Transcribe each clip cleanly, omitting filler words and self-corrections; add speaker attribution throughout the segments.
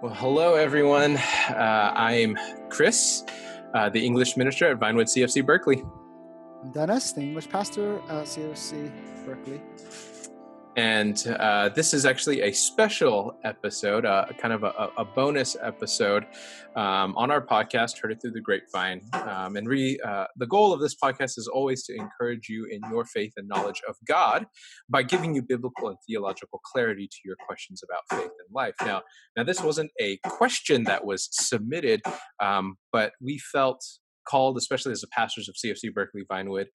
Speaker 1: Well, hello, everyone. I'm Chris, the English minister at Vinewood CFC Berkeley.
Speaker 2: I'm Dennis, the English pastor at CFC Berkeley.
Speaker 1: And this is actually a special episode, kind of a bonus episode on our podcast, Heard It Through the Grapevine. The goal of this podcast is always to encourage you in your faith and knowledge of God by giving you biblical and theological clarity to your questions about faith and life. Now, this wasn't a question that was submitted, but we felt called, especially as the pastors of CFC Berkeley Vinewood,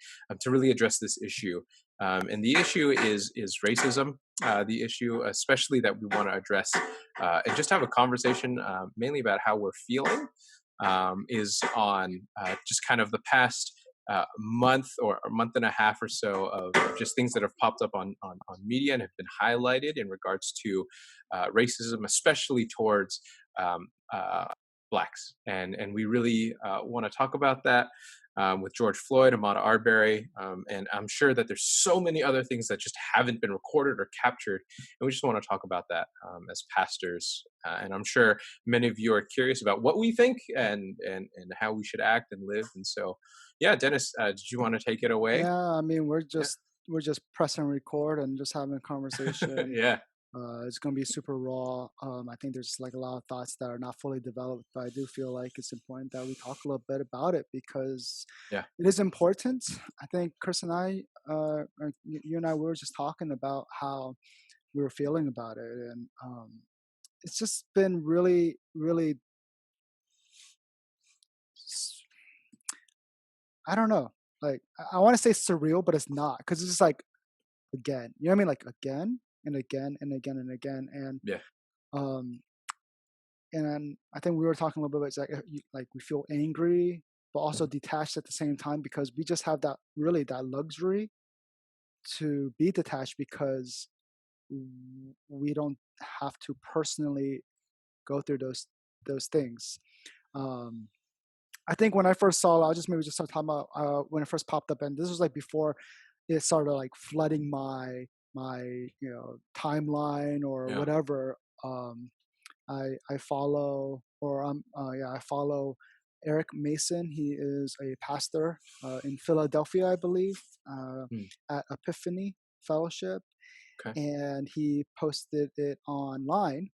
Speaker 1: to really address this issue. And the issue is racism. The issue, especially that we want to address, and just have a conversation, mainly about how we're feeling, is on just kind of the past month or a month and a half or so of just things that have popped up on media and have been highlighted in regards to racism, especially towards blacks. And we really want to talk about that. With George Floyd, Ahmaud Arbery, and I'm sure that there's so many other things that just haven't been recorded or captured, and we just want to talk about that as pastors. And I'm sure many of you are curious about what we think and how we should act and live. And so, yeah, Dennis, did you want to take it away?
Speaker 2: Yeah, I mean, we're just pressing record and just having a conversation.
Speaker 1: Yeah.
Speaker 2: It's going to be super raw. I think there's like a lot of thoughts that are not fully developed, but I do feel like it's important that we talk a little bit about it because
Speaker 1: Yeah.
Speaker 2: it is important. I think Chris and I, you and I, we were just talking about how we were feeling about it, and it's just been really, really, I don't know. Like I want to say surreal, but it's not because it's just like again. You know what I mean? Like again and again and again and again. And
Speaker 1: Yeah.
Speaker 2: um and I think we were talking a little bit about it's like we feel angry but also detached at the same time because we just have that luxury to be detached because we don't have to personally go through those things. Um I think when I first saw it, I'll just maybe just start talking about when it first popped up, and this was like before it started like flooding my timeline or
Speaker 1: Yeah.
Speaker 2: whatever. I follow I follow Eric Mason. He is a pastor in Philadelphia, I believe, at Epiphany Fellowship,
Speaker 1: Okay.
Speaker 2: and he posted it online,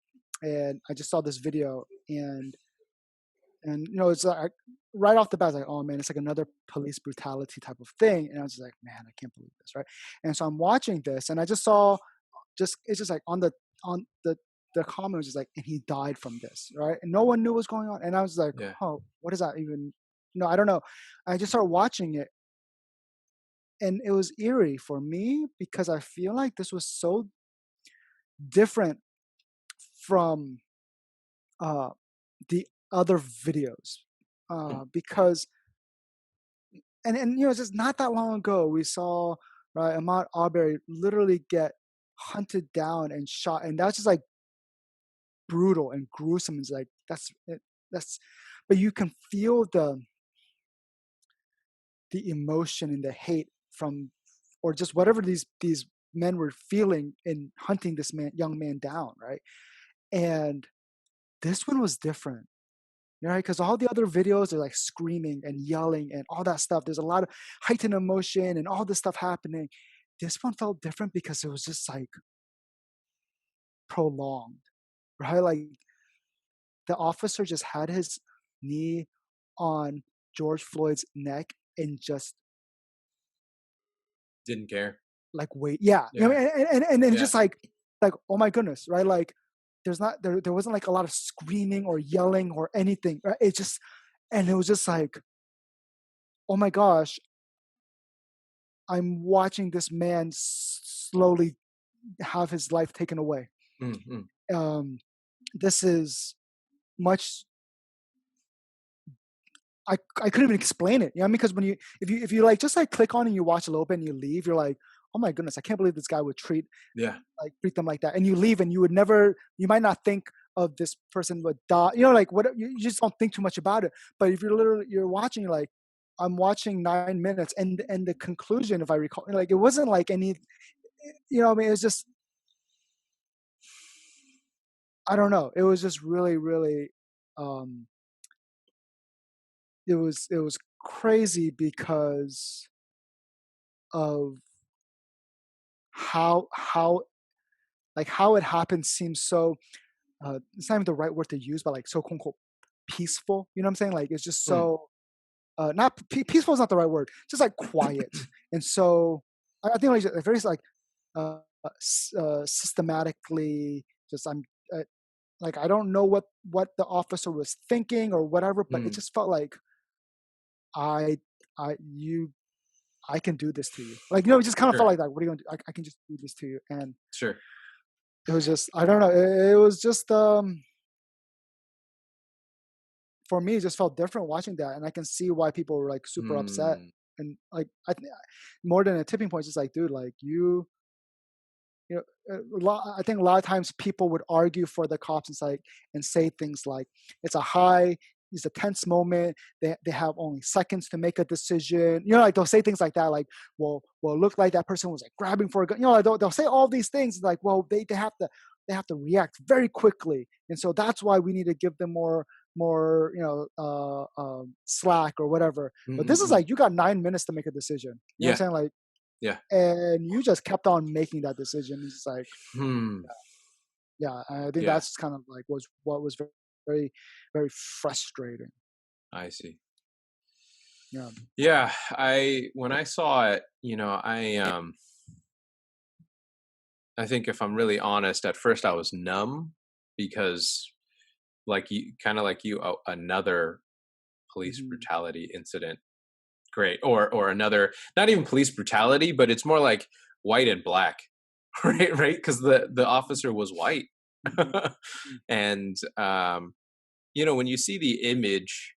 Speaker 2: and I just saw this video and it's like right off the bat, like, oh man, it's like another police brutality type of thing, and I was just like, man, I can't believe this, right? And so I'm watching this, and I just saw, it's just like on the comment was just like, and he died from this, right? And no one knew what's going on, and I was like,
Speaker 1: Yeah.
Speaker 2: oh, what is that even? No, I don't know. I just started watching it, and it was eerie for me because I feel like this was so different from uh, the other videos because and just not that long ago we saw, right, Ahmaud Arbery literally get hunted down and shot, and that's just like brutal and gruesome. It's like that's but you can feel the emotion and the hate from, or just whatever these men were feeling in hunting this young man down, right? And this one was different. Right, because all the other videos are like screaming and yelling and all that stuff. There's a lot of heightened emotion and all this stuff happening. This one felt different because it was just like prolonged, right? Like the officer just had his knee on George Floyd's neck and just
Speaker 1: Didn't care.
Speaker 2: like wait, yeah,
Speaker 1: Yeah.
Speaker 2: and then
Speaker 1: Yeah.
Speaker 2: just like oh my goodness, right? Like there wasn't like a lot of screaming or yelling or anything. Right? It just, and it was just like, oh my gosh, I'm watching this man slowly have his life taken away.
Speaker 1: Mm-hmm.
Speaker 2: This is much. I couldn't even explain it, you know, because when if you like just like click on and you watch a little bit and you leave, you're like, oh my goodness, I can't believe this guy would treat them like that. And you leave and you might not think of this person would die, like what, you just don't think too much about it. But if you're watching, you're like, I'm watching 9 minutes, and the conclusion, if I recall, like it wasn't like any, I mean, it was just, I don't know. It was just really, really, um, it was crazy because of how like how it happened seems so it's not even the right word to use, but like so quote unquote peaceful. You know what I'm saying? Like it's just
Speaker 1: Mm,
Speaker 2: so not peaceful is not the right word. Just like quiet. And so I think like very like systematically just uh, like I don't know what the officer was thinking or whatever, but it
Speaker 1: mm,
Speaker 2: just felt like I you I can do this to you. Like, it just kind of felt
Speaker 1: sure,
Speaker 2: like that. What are you gonna do? I can just do this to you. And
Speaker 1: sure.
Speaker 2: it was just, I don't know. It was just, for me, it just felt different watching that. And I can see why people were like super upset.
Speaker 1: Mm,
Speaker 2: And like, more than a tipping point, it's just like, dude, like you know, I think a lot of times people would argue for the cops and like and say things like it's a high, it's a tense moment. They have only seconds to make a decision. You know, like they'll say things like that, like, well, it looked like that person was like grabbing for a gun. You know, like they'll say all these things like, well, they have to react very quickly, and so that's why we need to give them more slack or whatever.
Speaker 1: mm,
Speaker 2: But
Speaker 1: mm,
Speaker 2: this is
Speaker 1: mm.
Speaker 2: like you got 9 minutes to make a decision. You know what I'm
Speaker 1: Yeah,
Speaker 2: saying? Like,
Speaker 1: yeah.
Speaker 2: and you just kept on making that decision. It's just like,
Speaker 1: Hmm.
Speaker 2: yeah, I think
Speaker 1: Yeah,
Speaker 2: that's just kind of like was what was very, very frustrating.
Speaker 1: I see.
Speaker 2: Yeah.
Speaker 1: Yeah, I when I saw it, I think if I'm really honest, at first I was numb because like you kind of like you another police
Speaker 2: Hmm.
Speaker 1: brutality incident. Great. Or another not even police brutality, but it's more like white and black. Right? Cuz the officer was white.
Speaker 2: Hmm.
Speaker 1: And when you see the image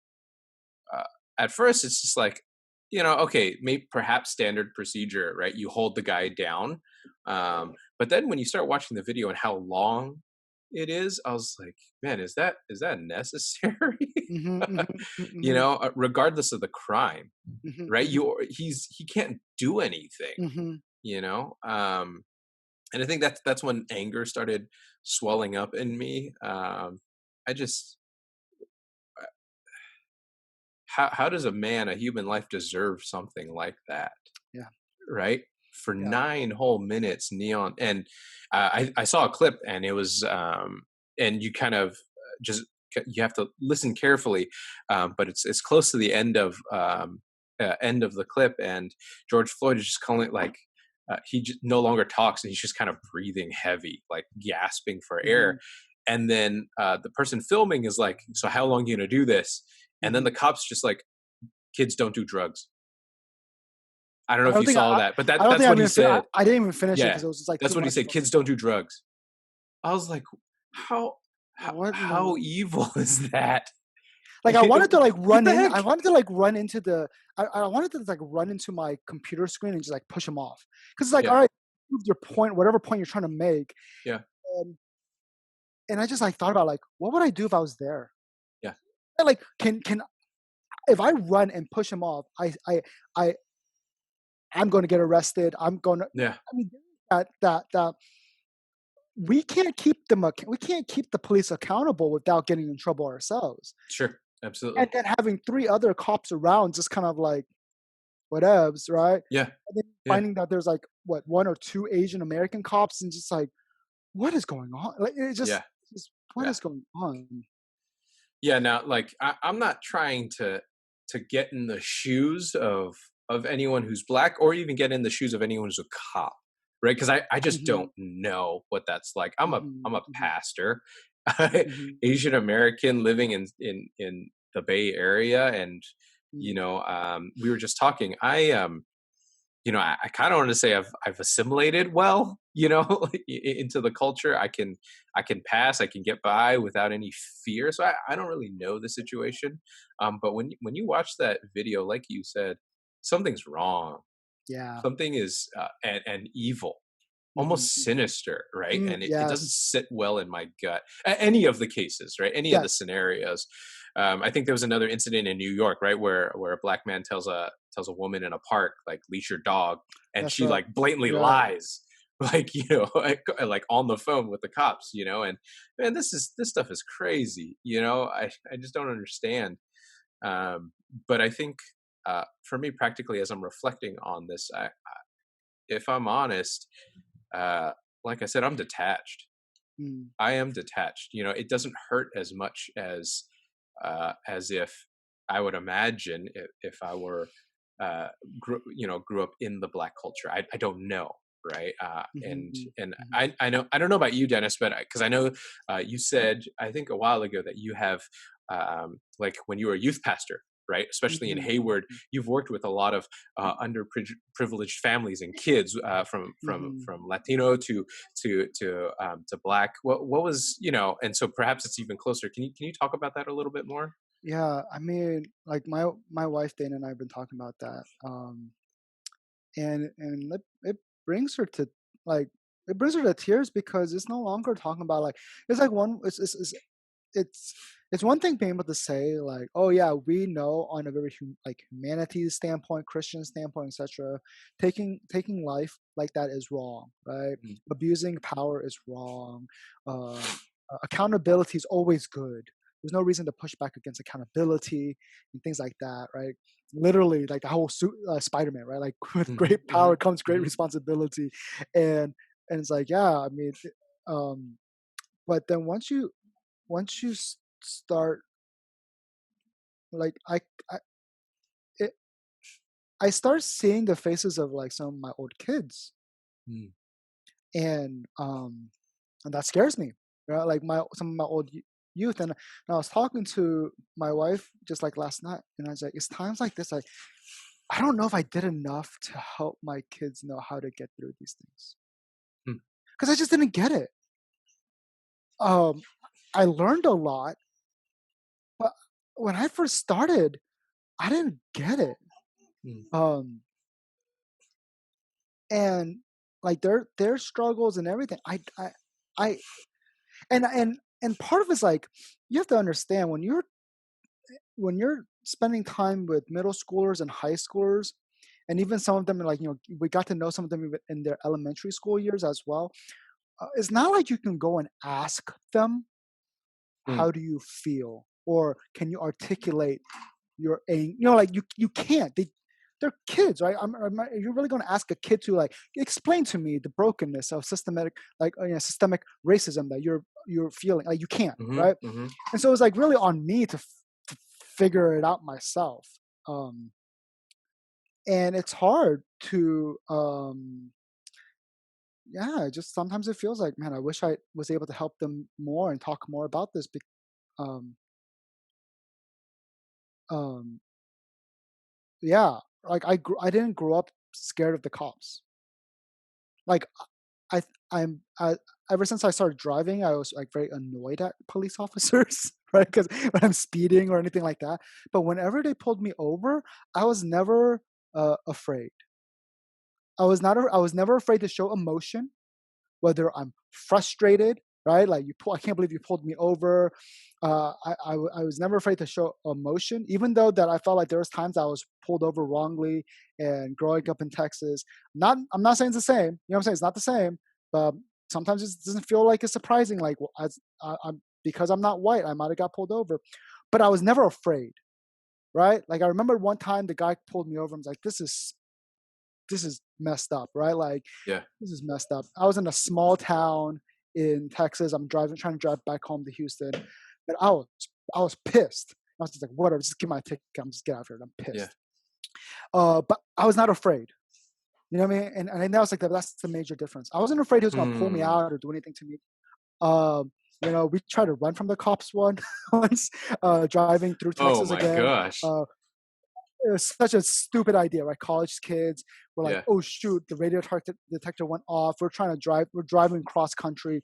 Speaker 1: uh, at first it's just like okay, maybe perhaps standard procedure, right? You hold the guy down, but then when you start watching the video and how long it is, I was like, man, is that necessary?
Speaker 2: Hmm. Hmm. Hmm.
Speaker 1: Regardless of the crime,
Speaker 2: Hmm.
Speaker 1: right?
Speaker 2: Hmm.
Speaker 1: He can't do anything,
Speaker 2: Hmm.
Speaker 1: you know um and I think that's when anger started swelling up in me. I just how does a human life deserve something like that,
Speaker 2: Yeah.
Speaker 1: right? For
Speaker 2: Yeah.
Speaker 1: 9 whole minutes, neon. And I saw a clip, and it was and you kind of just you have to listen carefully, but it's close to the end of the clip, and George Floyd is just calling it like he just no longer talks, and he's just kind of breathing heavy, like gasping for air.
Speaker 2: Hmm.
Speaker 1: And then the person filming is like, "So how long are you gonna do this?" And then
Speaker 2: Hmm.
Speaker 1: the cops just like, "Kids don't do drugs." I don't know
Speaker 2: I
Speaker 1: if
Speaker 2: don't
Speaker 1: you
Speaker 2: think
Speaker 1: saw that, but
Speaker 2: I don't
Speaker 1: that's
Speaker 2: think I
Speaker 1: what he
Speaker 2: even
Speaker 1: said.
Speaker 2: I didn't even finish it
Speaker 1: Yeah,
Speaker 2: because it was just like
Speaker 1: that's
Speaker 2: too
Speaker 1: what he
Speaker 2: much
Speaker 1: said.
Speaker 2: for me.
Speaker 1: Kids don't do drugs. I was like, how
Speaker 2: What in
Speaker 1: how
Speaker 2: the
Speaker 1: evil is that?
Speaker 2: like I wanted to like
Speaker 1: What
Speaker 2: run
Speaker 1: the
Speaker 2: in.
Speaker 1: heck?
Speaker 2: I wanted to like run into the. I wanted to like run into my computer screen and just like push them off because it's like, all
Speaker 1: Yeah,
Speaker 2: right, prove your point, whatever point you're trying to make.
Speaker 1: yeah,
Speaker 2: Um, and I just like thought about like, what would I do if I was there?
Speaker 1: yeah,
Speaker 2: And, like, can if I run and push him off, I I'm going to get arrested. I'm going to.
Speaker 1: yeah.
Speaker 2: I mean, that we can't keep the police accountable without getting in trouble ourselves.
Speaker 1: Sure,
Speaker 2: And
Speaker 1: absolutely.
Speaker 2: then having three other cops around, just kind of like whatevs, right?
Speaker 1: Yeah,
Speaker 2: And then
Speaker 1: yeah,
Speaker 2: finding that there's like what one or two Asian American cops, and just like what is going on? Like
Speaker 1: yeah,
Speaker 2: just what
Speaker 1: yeah,
Speaker 2: is going on?
Speaker 1: yeah. Now, like, I'm not trying to get in the shoes of anyone who's black, or even get in the shoes of anyone who's a cop, right? Because I just
Speaker 2: Hmm.
Speaker 1: don't know what that's like. I'm a
Speaker 2: Hmm.
Speaker 1: pastor,
Speaker 2: Hmm.
Speaker 1: Asian American living in the Bay Area, and
Speaker 2: Hmm.
Speaker 1: we were just talking. I kind of want to say I've assimilated well, into the culture. I can pass, I can get by without any fear. So I don't really know the situation. But when you watch that video, like you said, something's wrong.
Speaker 2: Yeah.
Speaker 1: Something is and evil,
Speaker 2: Hmm.
Speaker 1: almost sinister, right? And it doesn't
Speaker 2: Yes.
Speaker 1: sit well in my gut. Any of the cases, right? Any of the
Speaker 2: Yes.
Speaker 1: scenarios. I think there was another incident in New York, right, where a black man tells a woman in a park like leash your dog, and
Speaker 2: That's
Speaker 1: she
Speaker 2: right.
Speaker 1: like blatantly
Speaker 2: Right.
Speaker 1: lies, like, like on the phone with the cops, and man, this stuff is crazy, I just don't understand. But I think, for me, practically, as I'm reflecting on this, if I'm honest, uh, like I said, I'm detached.
Speaker 2: Mm,
Speaker 1: I am detached. It doesn't hurt as much as if I would imagine if I were grew up in the black culture. I don't know, right? And
Speaker 2: mhm,
Speaker 1: and
Speaker 2: mhm,
Speaker 1: I don't know about you, Dennis, but because I know you said, I think, a while ago, that you have, like, when you were a youth pastor, right? Especially in
Speaker 2: mhm,
Speaker 1: Hayward, you've worked with a lot of underprivileged families and kids,
Speaker 2: mhm.
Speaker 1: from Latino to black. What was, and so perhaps it's even closer. Can you talk about that a little bit more?
Speaker 2: Yeah, I mean, like my wife Dana and I have been talking about that, and it brings her to like it brings her to tears because it's no longer talking about like it's like one it's it's one thing being able to say like, oh yeah, we know on a very like humanities standpoint, Christian standpoint, etc. Taking life like that is wrong, right?
Speaker 1: Mm,
Speaker 2: Abusing power is wrong. Accountability is always good. There's no reason to push back against accountability and things like that, right? Literally, like the whole Spider-Man, right? Like with
Speaker 1: mhm,
Speaker 2: great power
Speaker 1: mhm,
Speaker 2: comes great
Speaker 1: mhm,
Speaker 2: responsibility, and it's like, yeah, I mean, but then once you start like I it, I start seeing the faces of like some of my old kids,
Speaker 1: mm,
Speaker 2: and and that scares me, right? Like my some of my old youth, and I was talking to my wife just like last night, and I was like, it's times like this, like I don't know if I did enough to help my kids know how to get through these things
Speaker 1: mm,
Speaker 2: because I just didn't get it. um I learned a lot, but when I first started I didn't get it.
Speaker 1: mm,
Speaker 2: um and like their struggles and everything I and part of it's like you have to understand when you're spending time with middle schoolers and high schoolers, and even some of them are like, we got to know some of them even in their elementary school years as well. It's not like you can go and ask them,
Speaker 1: mm,
Speaker 2: how do you feel, or can you articulate your anger? Like you can't. They're kids, right? You're really going to ask a kid to like explain to me the brokenness of systemic racism that you're feeling? Like you can't,
Speaker 1: mhm,
Speaker 2: right?
Speaker 1: mhm.
Speaker 2: And so it's like really on me to figure it out myself. Um, and it's hard to yeah, just sometimes it feels like, man, I wish I was able to help them more and talk more about this. Um, um, yeah, like I didn't grow up scared of the cops. Like I I'm ever since I started driving, I was like very annoyed at police officers, right? Because when I'm speeding or anything like that. But whenever they pulled me over, I was never afraid. I was never afraid to show emotion, whether I'm frustrated, right? Like I can't believe you pulled me over. I was never afraid to show emotion, even though that I felt like there was times I was pulled over wrongly. And growing up in Texas, I'm not saying it's the same. You know what I'm saying? It's not the same, but sometimes it doesn't feel like it's surprising. Like I'm because I'm not white, I might have got pulled over, but I was never afraid, right? Like I remember one time the guy pulled me over and was like, this is messed up, right? Like
Speaker 1: Yeah,
Speaker 2: this is messed up. I was in a small town in Texas. I'm trying to drive back home to Houston, but I was pissed. I was just like, whatever, just give my ticket. I'm just get out of here. I'm
Speaker 1: yeah.
Speaker 2: pissed. But I was not afraid. You know what I mean? And that was like that's the major difference. I wasn't afraid he was going to pull me
Speaker 1: Mm.
Speaker 2: out or do anything to me. We tried to run from the cops once, driving through
Speaker 1: Oh
Speaker 2: Texas
Speaker 1: my
Speaker 2: again.
Speaker 1: gosh.
Speaker 2: Uh, it was such a stupid idea, right? College kids were like,
Speaker 1: Yeah,
Speaker 2: "Oh shoot, the detector went off. We're trying to drive. We're driving cross country,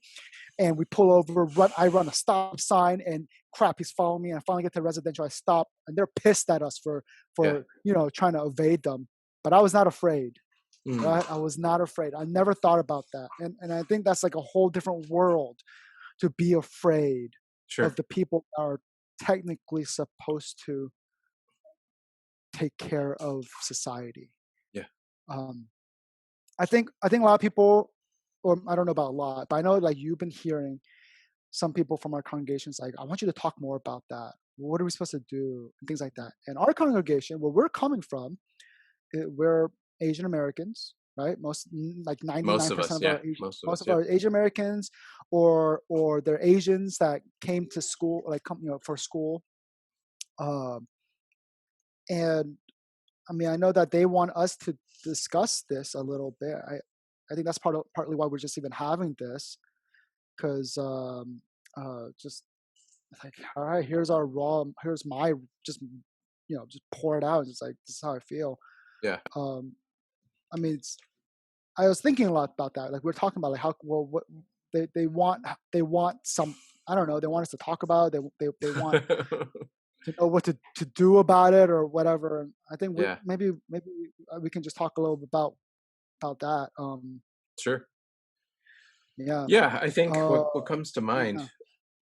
Speaker 2: and we pull over. I run a stop sign, and crap, he's following me. And I finally get to residential. I stop, and they're pissed at us
Speaker 1: yeah.
Speaker 2: for trying to evade them. But I was not afraid,
Speaker 1: Mm.
Speaker 2: right? I was not afraid. I never thought about that, and I think that's like a whole different world to be afraid of
Speaker 1: Sure.
Speaker 2: the people that are technically supposed to take care of society.
Speaker 1: Yeah.
Speaker 2: Um, I think a lot of people. or I don't know about a lot, but I know like you've been hearing some people from our congregations like, I want you to talk more about that. What are we supposed to do? And things like that. And our congregation, where we're coming from, we're Asian Americans, right? Like
Speaker 1: Most of
Speaker 2: 99%
Speaker 1: us,
Speaker 2: of
Speaker 1: yeah,
Speaker 2: our Asian,
Speaker 1: most of
Speaker 2: most
Speaker 1: us,
Speaker 2: of
Speaker 1: yeah,
Speaker 2: our Asian Americans, or they're Asians that came to school, like come, for school. Um, and I mean, I know that they want us to discuss this a little bit. I think that's partly why we're just even having this, because just like, all right, here's my, just just pour it out. It's like, this is how I feel.
Speaker 1: yeah.
Speaker 2: Um, I mean, I was thinking a lot about that. Like, we're talking about like how, well, what they want some, I don't know, they want us to talk about it. They want to know what to do about it or whatever. And I think
Speaker 1: Yeah,
Speaker 2: maybe we can just talk a little bit about that.
Speaker 1: sure.
Speaker 2: Yeah.
Speaker 1: Yeah, I think
Speaker 2: Uh,
Speaker 1: what comes to mind,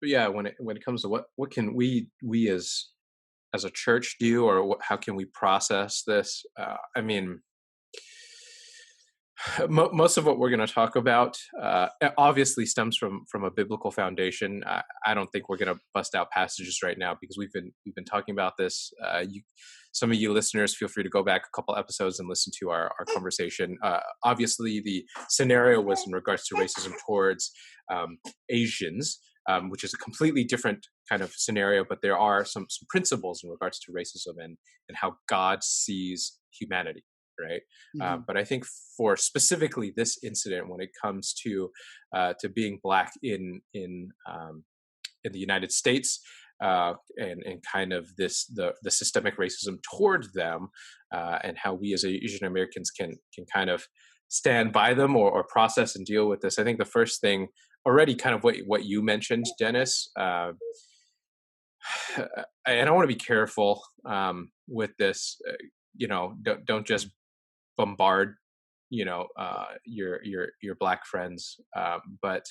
Speaker 2: yeah.
Speaker 1: yeah, when it comes to what can we as a church do, or how can we process this? I mean, most of what we're going to talk about obviously stems from a biblical foundation. I don't think we're going to bust out passages right now because we've been talking about this. Some of you listeners, feel free to go back a couple episodes and listen to our conversation. Obviously, the scenario was in regards to racism towards Asians, which is a completely different kind of scenario. But there are some principles in regards to racism and how God sees humanity, right?
Speaker 2: Hmm.
Speaker 1: But I think for specifically this incident, when it comes to being black in the United States, and kind of the systemic racism toward them, and how we as Asian Americans can kind of stand by them, or process and deal with this. I think the first thing, already kind of what you mentioned, Dennis. And I want to be careful with this. Don't just bombard your black friends, but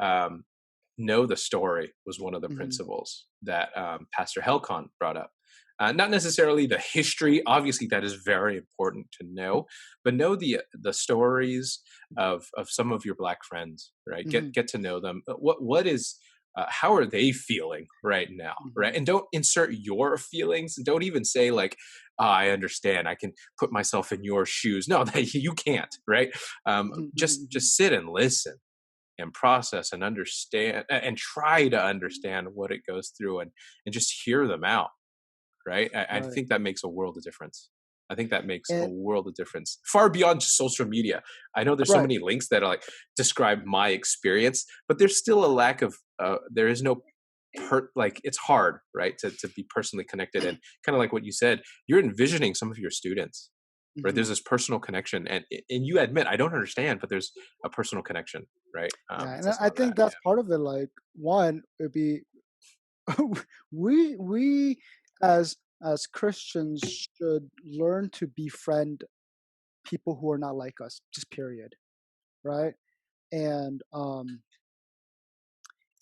Speaker 1: um, know the story was one of the
Speaker 2: Hmm.
Speaker 1: principles that Pastor Helcon brought up. Not necessarily the history, obviously that is very important to know, but know the stories of some of your black friends, right?
Speaker 2: Hmm.
Speaker 1: Get to know them. What is how are they feeling right now,
Speaker 2: Hmm.
Speaker 1: right? And don't insert your feelings, and don't even say like, I understand, I can put myself in your shoes. No, that you can't, right?
Speaker 2: Hmm.
Speaker 1: Just sit and listen and process and understand, and try to understand what it goes through, and just hear them out, right? I
Speaker 2: Right.
Speaker 1: think that makes a world of difference. I think that makes a
Speaker 2: And
Speaker 1: world of difference, far beyond just social media. I know there's so
Speaker 2: right.
Speaker 1: many links that are like describe my experience, but there's still a lack of there is no like, it's hard, right, to be personally connected. And kind of like what you said, you're envisioning some of your students, right?
Speaker 2: Hmm.
Speaker 1: There's this personal connection, and you admit, I don't understand, but there's a personal connection, right?
Speaker 2: Yeah, and
Speaker 1: To
Speaker 2: I
Speaker 1: some of that,
Speaker 2: think that's part of it. Like, one, it'd be we as Christians should learn to befriend people who are not like us, just period, right? And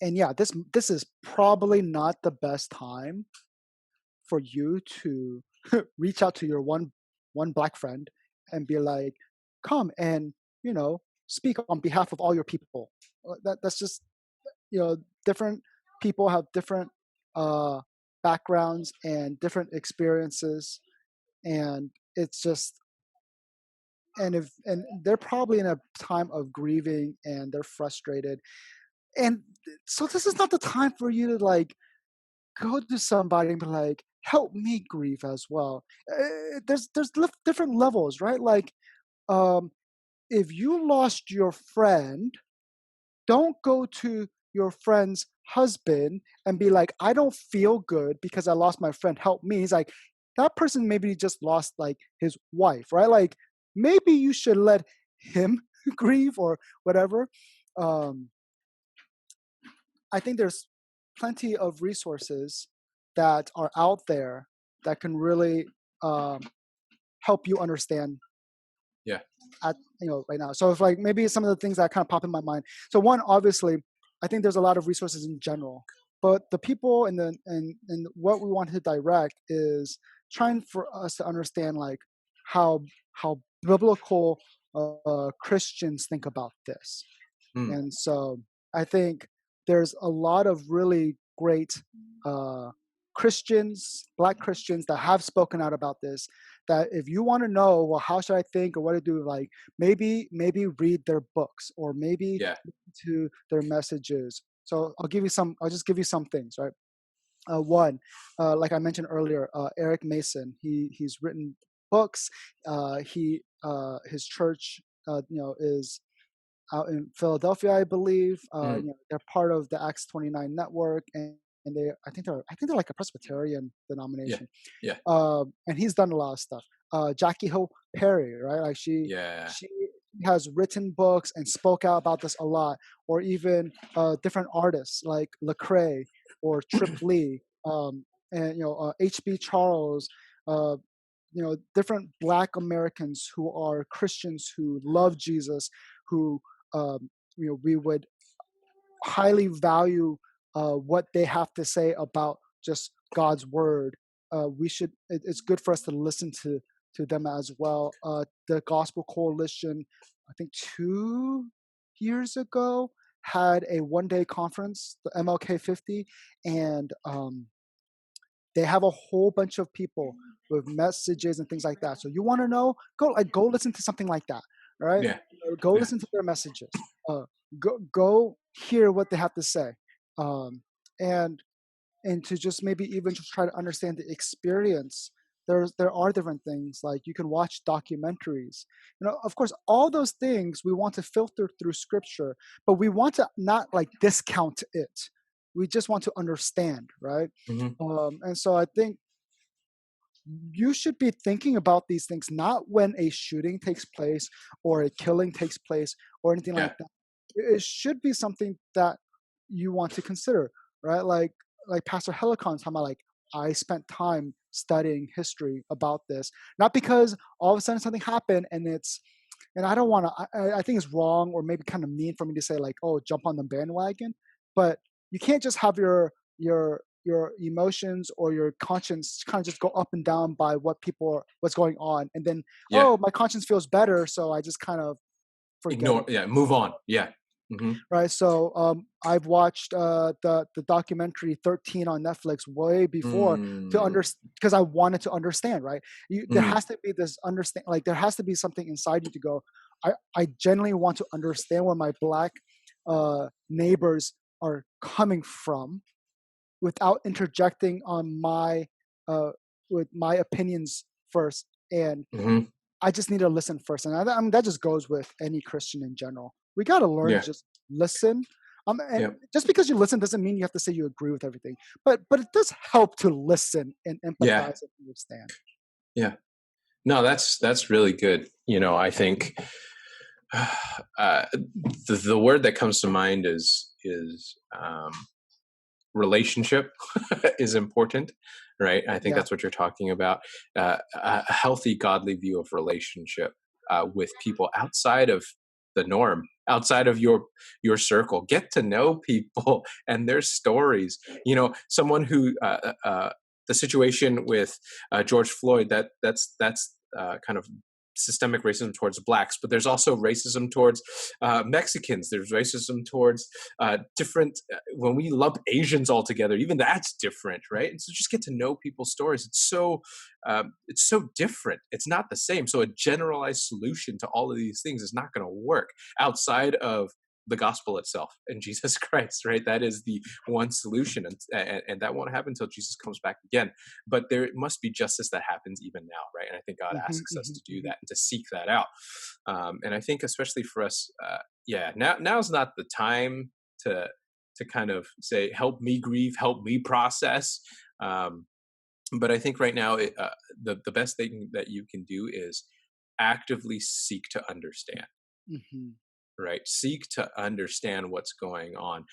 Speaker 2: yeah, this is probably not the best time for you to reach out to your one black friend and be like, come and speak on behalf of all your people. That's just, different people have different uh backgrounds and different experiences, and it's just, and they're probably in a time of grieving and they're frustrated, and so this is not the time for you to like go to somebody and be like, help me grieve as well. There's different levels, right? Like, um if you lost your friend, don't go to your friend's husband and be like, I don't feel good because I lost my friend, help me. He's like, that person maybe just lost like his wife, right? Like, maybe you should let him grieve or whatever. um I think there's plenty of resources that are out there that can really um, help you understand
Speaker 1: yeah.
Speaker 2: at right now. So if like maybe some of the things that kind of pop in my mind. So one, obviously, I think there's a lot of resources in general, but the people and what we want to direct is trying for us to understand like how biblical Christians think about this.
Speaker 1: Mm.
Speaker 2: And so I think there's a lot of really great uh, Christians, Black Christians that have spoken out about this. That if you want to know, well, how should I think or what to do, like maybe read their books or maybe
Speaker 1: Yeah.
Speaker 2: listen to their messages. So I'll give you some. I'll just give you some things, right? One, like I mentioned earlier, Eric Mason. He's written books. He his church, is out in Philadelphia, I believe.
Speaker 1: Mm.
Speaker 2: They're part of the Acts 29 network, and I think they're like a Presbyterian
Speaker 1: Yeah.
Speaker 2: denomination.
Speaker 1: Yeah.
Speaker 2: And he's done a lot of stuff. Jackie Hill Perry, right? Like
Speaker 1: Yeah.
Speaker 2: she has written books and spoke out about this a lot, or even different artists like Lecrae or Trip Lee, and H.B. Charles. Uh, different Black Americans who are Christians who love Jesus, who we would highly value what they have to say about just God's word. We should. It's good for us to listen to them as well. The Gospel Coalition, I think 2 years ago, had a one-day conference, the MLK 50, and they have a whole bunch of people with messages and things like that. So you want to know? Go listen to something like that. All right,
Speaker 1: Yeah.
Speaker 2: go
Speaker 1: Yeah.
Speaker 2: listen to their messages. Go hear what they have to say, um, and and to just maybe even just try to understand the experience. There are different things like you can watch documentaries. Of course, all those things we want to filter through scripture, but we want to not like discount it. We just want to understand, right?
Speaker 1: Hmm.
Speaker 2: And so I think you should be thinking about these things not when a shooting takes place or a killing takes place or anything like
Speaker 1: Yeah.
Speaker 2: that. It should be something that you want to consider, right? Like Pastor Helicon's talking about, like, I spent time studying history about this, not because all of a sudden something happened and I don't want to. I think it's wrong or maybe kind of mean for me to say, like, oh, jump on the bandwagon, but you can't just have your emotions or your conscience kind of just go up and down by what's going on, and then,
Speaker 1: Yeah.
Speaker 2: oh, my conscience feels better, so I just kind of forget
Speaker 1: Ignore.
Speaker 2: it.
Speaker 1: Yeah. Move on. Yeah. Hmm.
Speaker 2: Right. So I've watched the documentary 13 on Netflix way before to
Speaker 1: Mm.
Speaker 2: understand, because I wanted to understand. Right. There
Speaker 1: Mm.
Speaker 2: has to be this understand. Like, there has to be something inside you to go. I genuinely want to understand where my Black neighbors are coming from without interjecting on my with my opinions first. And
Speaker 1: Hmm.
Speaker 2: I just need to listen first. And I mean, that just goes with any Christian in general. We got to learn to
Speaker 1: Yeah.
Speaker 2: just listen. And
Speaker 1: Yeah.
Speaker 2: just because you listen doesn't mean you have to say you agree with everything. But it does help to listen and
Speaker 1: Yeah.
Speaker 2: empathize and understand.
Speaker 1: Yeah. No, that's really good. I think the word that comes to mind is relationship is important, right? I think
Speaker 2: Yeah.
Speaker 1: that's what you're talking about. A healthy, godly view of relationship with people outside of the norm, outside of your circle. Get to know people and their stories. Someone who the situation with George Floyd, that's kind of systemic racism towards blacks, but there's also racism towards Mexicans. There's racism towards different. When we lump Asians all together, even that's different, right? And so just get to know people's stories. It's so different. It's not the same. So a generalized solution to all of these things is not going to work outside of the gospel itself and Jesus Christ, right? That is the one solution, and that won't happen until Jesus comes back again. But there must be justice that happens even now, right? And I think God
Speaker 2: Hmm.
Speaker 1: asks us
Speaker 2: Hmm.
Speaker 1: to do
Speaker 2: Hmm.
Speaker 1: that and to seek that out. And I think especially for us, yeah, now's not the time to kind of say, help me grieve, help me process. Um, but I think right now, the best thing that you can do is actively seek to understand,
Speaker 2: Hmm.
Speaker 1: right? Seek to understand what's going on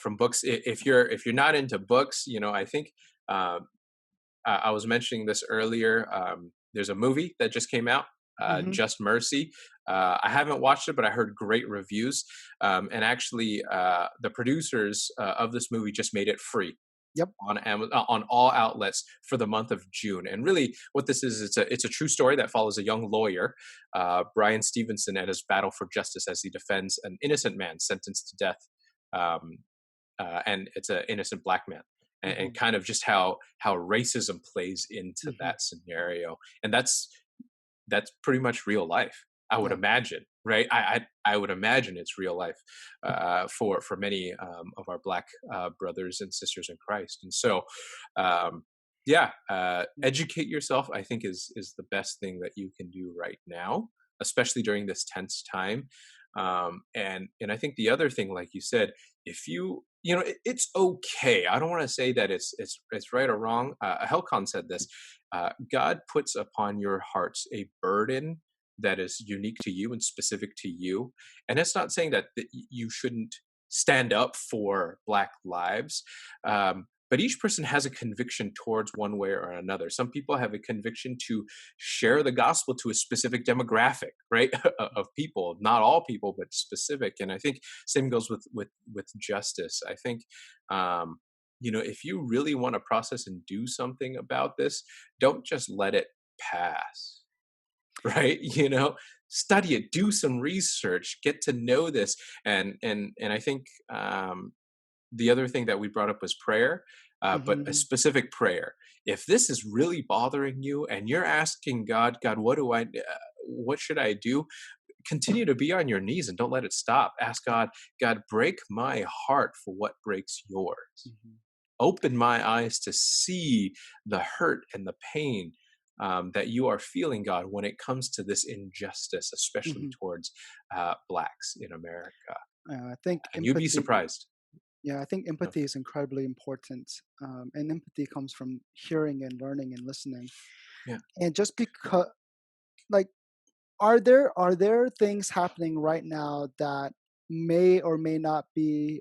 Speaker 1: from books. If you're not into books, I think uh, I was mentioning this earlier. There's a movie that just came out,
Speaker 2: Hmm.
Speaker 1: Just Mercy. I haven't watched it, but I heard great reviews. And actually, the producers of this movie just made it free.
Speaker 2: Yep.
Speaker 1: on Amazon, on all outlets for the month of June. And really, what this is, it's a true story that follows a young lawyer, Brian Stevenson, and his battle for justice as he defends an innocent man sentenced to death, um, and it's an innocent black man. And
Speaker 2: Hmm.
Speaker 1: kind of just how racism plays into
Speaker 2: Hmm.
Speaker 1: that scenario, and that's pretty much real life. I would
Speaker 2: Yeah.
Speaker 1: imagine, right? I would imagine it's real life for many of our Black brothers and sisters in Christ. And so, um, yeah, educate yourself. I think is the best thing that you can do right now, especially during this tense time. And I think the other thing, like you said, if it's okay. I don't want to say that it's right or wrong. Helcon said this: God puts upon your hearts a burden that is unique to you and specific to you. And it's not saying that you shouldn't stand up for Black lives. But each person has a conviction towards one way or another. Some people have a conviction to share the gospel to a specific demographic, right, of people. Not all people, but specific. And I think same goes with justice. I think if you really want to process and do something about this, don't just let it pass. Right. Study it, do some research, get to know this. And I think the other thing that we brought up was prayer, but a
Speaker 2: Hmm.
Speaker 1: specific prayer. If this is really bothering you and you're asking God, what should I do? Continue to be on your knees and don't let it stop. Ask God, break my heart for what breaks yours.
Speaker 2: Hmm.
Speaker 1: Open my eyes to see the hurt and the pain that you are feeling, God, when it comes to this injustice, especially
Speaker 2: Hmm.
Speaker 1: towards Blacks in America.
Speaker 2: I think
Speaker 1: And you'd be
Speaker 2: empathy.
Speaker 1: surprised.
Speaker 2: Yeah, I think
Speaker 1: You know?
Speaker 2: empathy is incredibly important, and empathy comes from hearing and learning and listening.
Speaker 1: Yeah.
Speaker 2: And just because, like, are there things happening right now that may or may not be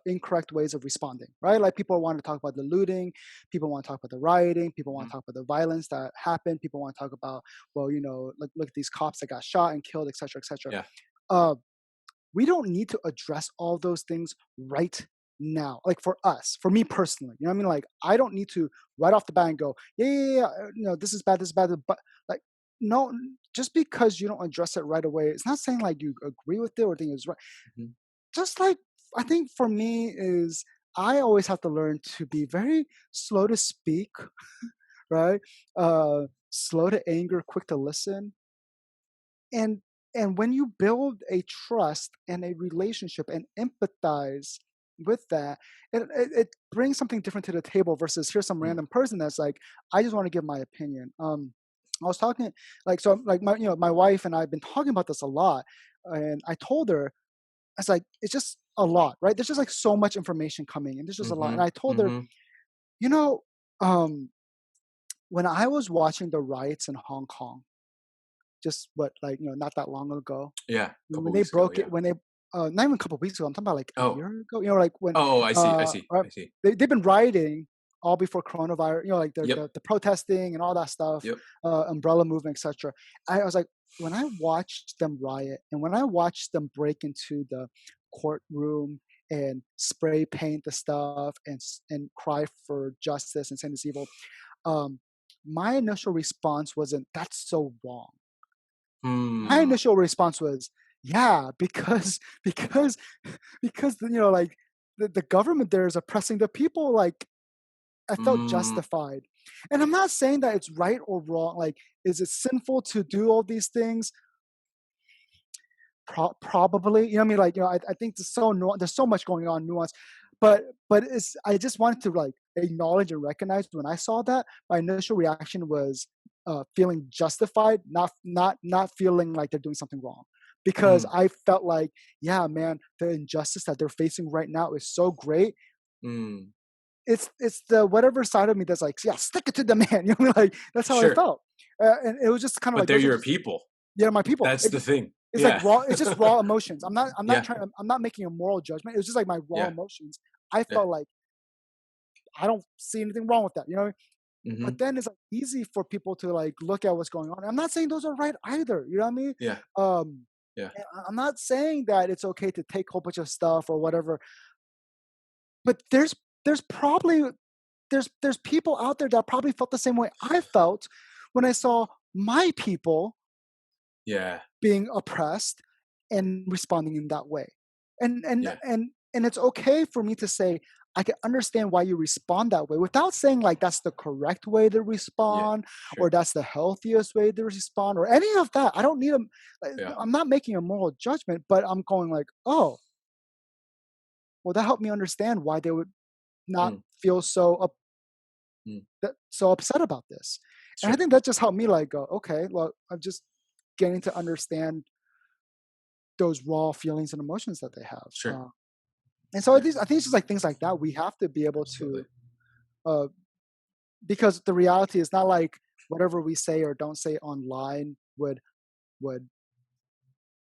Speaker 2: incorrect ways of responding, right? Like people want to talk about the looting, people want to talk about the rioting, people want
Speaker 1: Mhm.
Speaker 2: to talk about the violence that happened, people want to talk about, well, look at these cops that got shot and killed, et cetera, et cetera.
Speaker 1: Yeah.
Speaker 2: Uh, we don't need to address all those things right now. Like for us, for me personally, you know what I mean? Like I don't need to right off the bat and go, yeah, yeah, yeah, this is bad, but like no, just because you don't address it right away, it's not saying like you agree with it or think it's right.
Speaker 1: Mhm.
Speaker 2: Just like I think for me is I always have to learn to be very slow to speak, right? Slow to anger, quick to listen, and when you build a trust and a relationship and empathize with that, it brings something different to the table versus here's some
Speaker 1: Mm.
Speaker 2: random person that's like, I just want to give my opinion. I was talking like so like my wife and I've been talking about this a lot, and I told her, I was like, it's just a lot, right? There's just like so much information coming and there's just a lot. And I
Speaker 1: Mhm.
Speaker 2: told her,
Speaker 1: Mhm.
Speaker 2: you know, um, when I was watching the riots in Hong Kong, just what, like, not that long ago,
Speaker 1: Yeah. A couple
Speaker 2: when they
Speaker 1: weeks ago.
Speaker 2: broke
Speaker 1: Yeah.
Speaker 2: it, when they not even a couple weeks ago, I'm talking about like a
Speaker 1: Oh.
Speaker 2: year ago, like when
Speaker 1: Oh. I see. I see.
Speaker 2: right,
Speaker 1: I see.
Speaker 2: they've been rioting all before coronavirus, like
Speaker 1: Yep.
Speaker 2: the protesting and all that stuff,
Speaker 1: Yep.
Speaker 2: umbrella movement, etc. I was like, when I watched them riot and when I watched them break into the courtroom and spray paint the stuff and cry for justice and saying it's evil, um, my initial response wasn't that's so wrong. My
Speaker 1: Hmm.
Speaker 2: initial response was, yeah, because like the government there is oppressing the people. Like I felt
Speaker 1: Mm.
Speaker 2: justified, and I'm not saying that it's right or wrong. Like, is it sinful to do all these things? Probably, what I mean. Like, I think there's so much going on, nuance, but it's I just wanted to like acknowledge and recognize when I saw that my initial reaction was feeling justified, not feeling like they're doing something wrong, because
Speaker 1: Mm.
Speaker 2: I felt like, yeah, man, the injustice that they're facing right now is so great.
Speaker 1: Mm.
Speaker 2: It's the whatever side of me that's like, yeah, stick it to the man. You know, what I mean? Like that's how I
Speaker 1: Sure.
Speaker 2: felt, and it was just kind of
Speaker 1: But
Speaker 2: like
Speaker 1: they're
Speaker 2: those are
Speaker 1: your
Speaker 2: just
Speaker 1: people.
Speaker 2: yeah, my people.
Speaker 1: That's the thing.
Speaker 2: It's like
Speaker 1: Yeah.
Speaker 2: raw. It's just raw emotions.
Speaker 1: Yeah.
Speaker 2: I'm not making a moral judgment. It was just like my raw
Speaker 1: Yeah.
Speaker 2: emotions. I
Speaker 1: Yeah.
Speaker 2: felt like I don't see anything wrong with that, But
Speaker 1: Mhm.
Speaker 2: then it's like easy for people to like look at what's going on. I'm not saying those are right either. You know what I mean?
Speaker 1: Yeah.
Speaker 2: Um,
Speaker 1: Yeah.
Speaker 2: and I'm not saying that it's okay to take a whole bunch of stuff or whatever. But there's probably there's people out there that probably felt the same way I felt when I saw my people
Speaker 1: Yeah.
Speaker 2: being oppressed and responding in that way. And and
Speaker 1: Yeah.
Speaker 2: and and it's okay for me to say I can understand why you respond that way without saying like that's the correct way to
Speaker 1: Yeah.
Speaker 2: respond or
Speaker 1: Sure.
Speaker 2: that's the healthiest way to respond or any of that. I don't need a
Speaker 1: Yeah.
Speaker 2: I'm not making a moral judgment, but I'm going like, oh, well, that helped me understand why they would not
Speaker 1: Mm,
Speaker 2: feel
Speaker 1: mm,
Speaker 2: so upset about this. And I
Speaker 1: sure.
Speaker 2: think that just helped me like go, okay, well, I'm just getting to understand those raw feelings and emotions that they have.
Speaker 1: Sure.
Speaker 2: And so
Speaker 1: Yeah.
Speaker 2: I think it's just like things like that. We have to be able
Speaker 1: Absolutely.
Speaker 2: to, uh, because the reality is not like whatever we say or don't say online would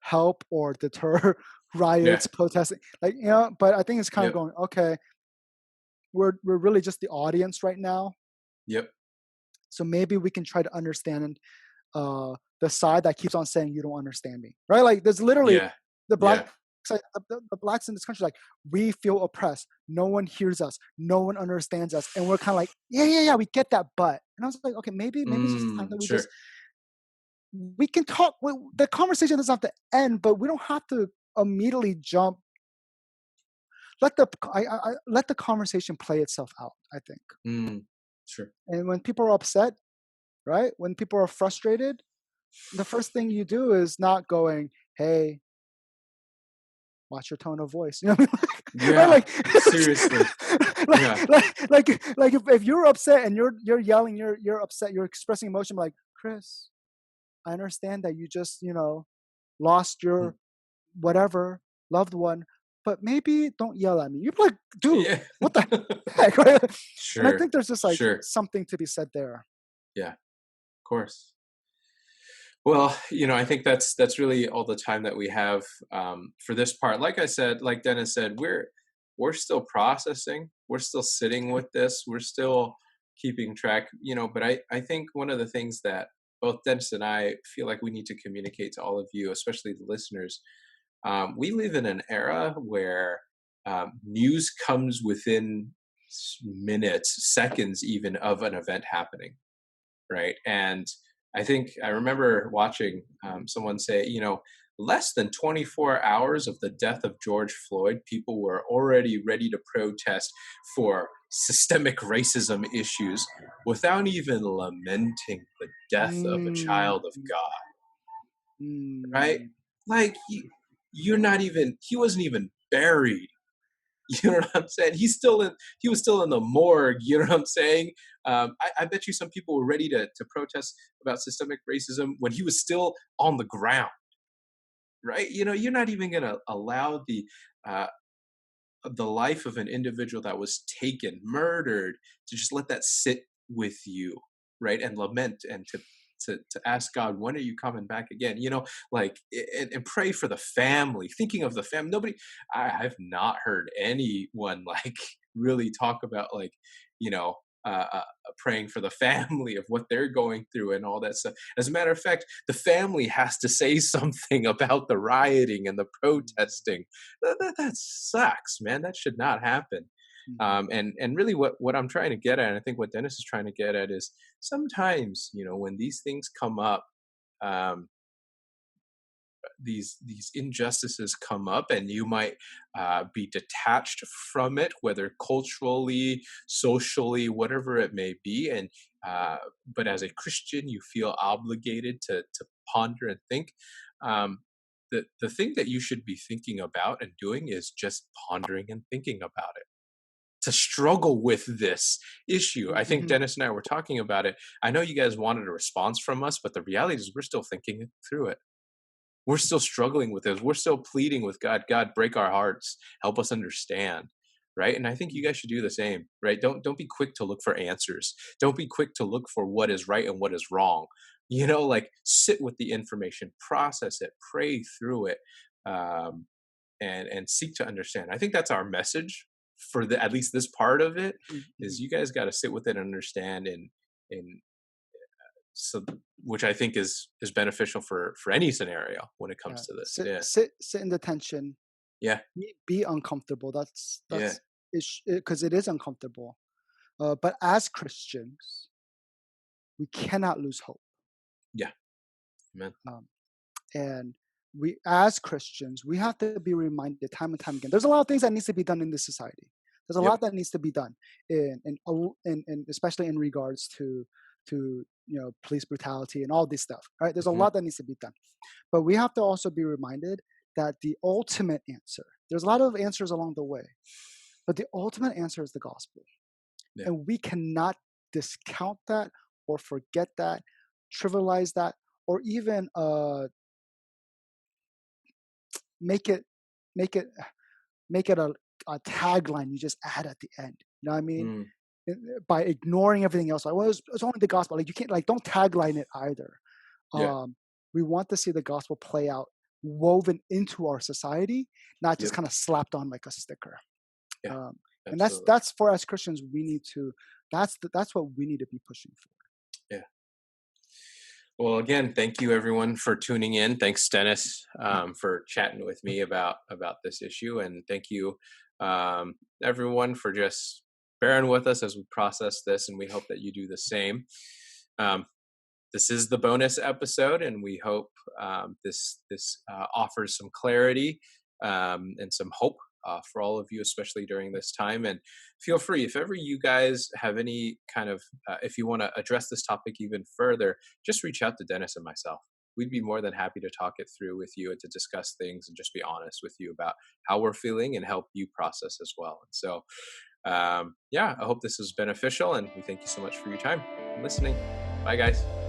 Speaker 2: help or deter
Speaker 1: Yeah.
Speaker 2: riots, protesting. Like but I think it's kind of
Speaker 1: Yep.
Speaker 2: going, okay, we're really just the audience right now.
Speaker 1: Yep.
Speaker 2: So maybe we can try to understand the side that keeps on saying you don't understand me, right? Like there's literally
Speaker 1: Yeah.
Speaker 2: the black
Speaker 1: Yeah.
Speaker 2: side, the blacks in this country, like we feel oppressed. No one hears us. No one understands us, and we're kind of like, yeah, we get that, but. And I was like, okay, maybe it's just time that we just
Speaker 1: Sure.
Speaker 2: we can talk. The conversation doesn't have to end, but we don't have to immediately jump. Let the conversation play itself out. I think,
Speaker 1: Mm, sure.
Speaker 2: and when people are upset, right? When people are frustrated, the first thing you do is not going, hey, watch your tone of voice. You know what I mean? Right?
Speaker 1: Yeah. Seriously. Yeah.
Speaker 2: Like if you're upset and you're yelling, you're upset, you're expressing emotion like, Chris, I understand that you just, lost
Speaker 1: Mm.
Speaker 2: your whatever loved one, but maybe don't yell at me. You're like, dude,
Speaker 1: Yeah.
Speaker 2: what the heck? Right? And I
Speaker 1: Sure.
Speaker 2: think there's just like
Speaker 1: Sure.
Speaker 2: something to be said there.
Speaker 1: Yeah. Of course. Well, I think that's really all the time that we have for this part. Like I said, like Dennis said, we're still processing. We're still sitting with this. We're still keeping track. But I think one of the things that both Dennis and I feel like we need to communicate to all of you, especially the listeners, we live in an era where news comes within minutes, seconds, even of an event happening, right? And I remember watching someone say, less than 24 hours of the death of George Floyd, people were already ready to protest for systemic racism issues without even lamenting the death of a
Speaker 2: Mm,
Speaker 1: child of God, right?
Speaker 2: mm,
Speaker 1: Like, you're not even, he wasn't even buried. You know what I'm saying? He was still in the morgue. You know what I'm saying? I bet you some people were ready to protest about systemic racism when he was still on the ground, right? You're not even going to allow uh, the life of an individual that was taken, murdered, to just let that sit with you, right? And lament and to ask God, when are you coming back again? Like, and pray for the family, thinking of the family. I've not heard anyone like really talk about like, you know, praying for the family of what they're going through and all that stuff. As a matter of fact, the family has to say something about the rioting and the protesting. That sucks, man. That should not happen.
Speaker 2: mhm,
Speaker 1: And really, what I'm trying to get at, and I think what Dennis is trying to get at, is sometimes when these things come up, um, these injustices come up, and you might be detached from it, whether culturally, socially, whatever it may be, and but as a Christian, you feel obligated to ponder and think. Um, the thing that you should be thinking about and doing is just pondering and thinking about it, to struggle with this issue. I think
Speaker 2: mhm,
Speaker 1: Dennis and I were talking about it. I know you guys wanted a response from us, but the reality is we're still thinking through it. We're still struggling with this. We're still pleading with God, God, break our hearts, help us understand. Right. And I think you guys should do the same. Right. Don't be quick to look for answers. Don't be quick to look for what is right and what is wrong. Like, sit with the information, process it, pray through it, um, and seek to understand. I think that's our message for the at least this part of it, is
Speaker 2: mhm.
Speaker 1: you guys got to sit with it and understand, and so, which I think is beneficial for any scenario when it
Speaker 2: Yeah,
Speaker 1: comes to this.
Speaker 2: sit
Speaker 1: Yeah.
Speaker 2: sit in the tension.
Speaker 1: Yeah.
Speaker 2: Be uncomfortable.
Speaker 1: Yeah.
Speaker 2: That's because it is uncomfortable. But as Christians, we cannot lose hope.
Speaker 1: Yeah. Amen.
Speaker 2: Um, and we, as Christians, we have to be reminded time and time again. There's a lot of things that needs to be done in this society. There's a
Speaker 1: Yep.
Speaker 2: lot that needs to be done, in especially in regards to police brutality and all this stuff. Right? There's a
Speaker 1: Hmm.
Speaker 2: lot that needs to be done, but we have to also be reminded that the ultimate answer. There's a lot of answers along the way, but the ultimate answer is the gospel,
Speaker 1: Yeah.
Speaker 2: and we cannot discount that or forget that, trivialize that, or even make it make it make it a tagline you just add at the end. You know what I mean?
Speaker 1: Mm.
Speaker 2: By ignoring everything else, like, well, it's only the gospel. Like, you can't, like, don't tagline it either.
Speaker 1: Yeah.
Speaker 2: We want to see the gospel play out, woven into our society, not just
Speaker 1: Yep.
Speaker 2: kind of slapped on like a sticker.
Speaker 1: Yeah.
Speaker 2: Um, and
Speaker 1: Absolutely.
Speaker 2: that's for us Christians. We need to. That's what we need to be pushing for.
Speaker 1: Yeah. Well, again, thank you everyone for tuning in. Thanks, Dennis, for chatting with me about this issue, and thank you, everyone, for just bearing with us as we process this. And we hope that you do the same. Um, this is the bonus episode, and we hope this offers some clarity and some hope for all of you, especially during this time. And feel free, if ever you guys have any kind of, if you want to address this topic even further, just reach out to Dennis and myself. We'd be more than happy to talk it through with you and to discuss things and just be honest with you about how we're feeling and help you process as well. And so, yeah, I hope this is beneficial, and we thank you so much for your time and listening. Bye, guys.